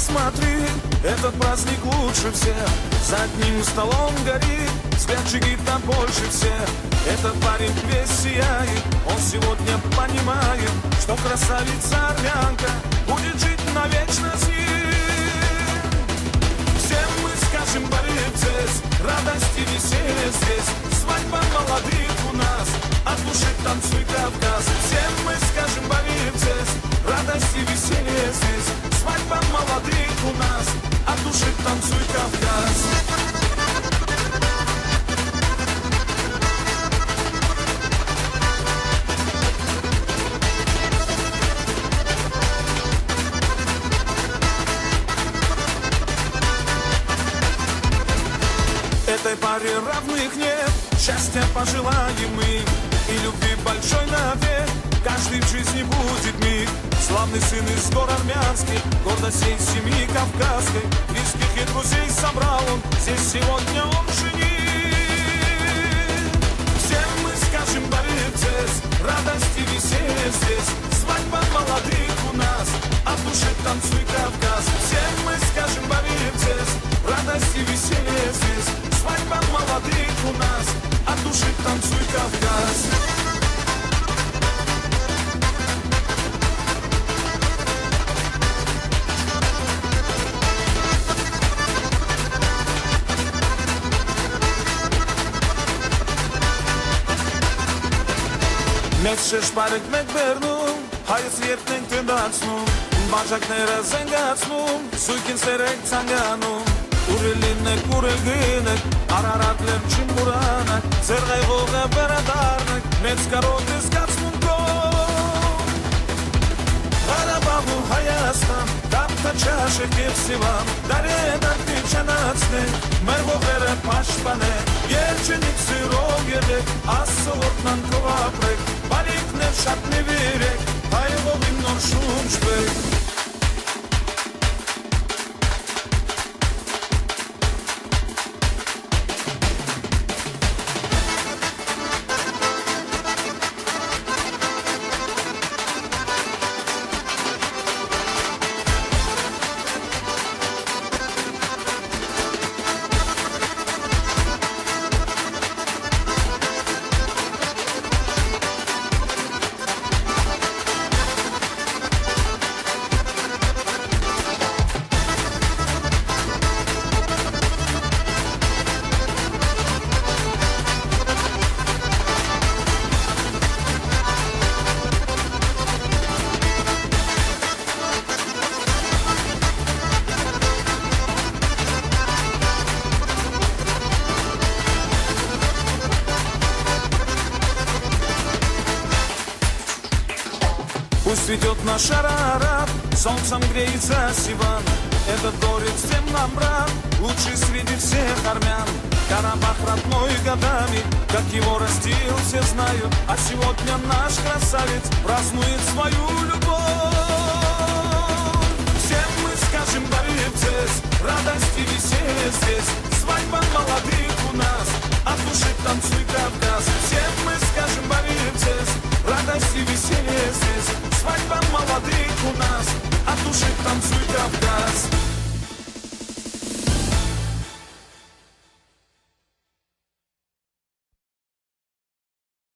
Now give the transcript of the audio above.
посмотри, этот праздник лучше всех. За одним столом горит, взгляд джигита больше всех. Этот парень весь сияет, он сегодня понимает, что красавица армянка будет жить навечно с ним. Всем мы скажем борец, радость и веселье здесь. Свадьба молодых у нас, от души танцуй Кавказ. Всем мы скажем борец, радость и веселье здесь. Свадьба молодых у нас, от души танцуй Кавказ. Этой паре равных нет, счастья пожелаем мы, и любви большой навек, каждый в жизни будет миг. Славный сын из гор армянских, гордость всей семьи кавказской, близких и друзей собрал он, здесь сегодня он жених. Всем мы скажем борец, радость и веселье здесь. Свадьба молодых у нас, от души танцуй Кавказ. Всем мы скажем борец, радость и веселье здесь. Свадьба молодых у нас, от души танцуй Кавказ. Մեծ շշպարեք մեկ վերնում, հայոց երբն ենք դնդացնում, բաժակները զենգացնում, սույքին սերեք ծանգանում, ուր լինեք, ուր գնեք, Արարատ լերչին բուրանակ, ձեր ղայղողը վերադարնեք, մեծ կարոտ է զգացմունքով։ Ղարաբաղ ու Հայաստան, կապտա չաշեք և Սիվան, դարեդակնի չանացնեք, մեր ողերը պաշտպանեք, երջենիք սիրով եղեք, ասողորտնան կով ապրեք, բարիքներ շատ մի վիրեք, հայողին նոր շունչ բեք։ Пусть цветет наш Арарат, солнцем греется Сиван. Этот город всем нам брат, лучший среди всех армян. Карабах родной годами, как его растил, все знают. А сегодня наш красавец празднует свою любовь. Всем мы скажем борец, радость и веселье здесь. Свадьба молодых у нас, от души танцуй Кавказ. Всем мы скажем борец, радость и веселье здесь. Свадьба молодых у нас, от души танцуй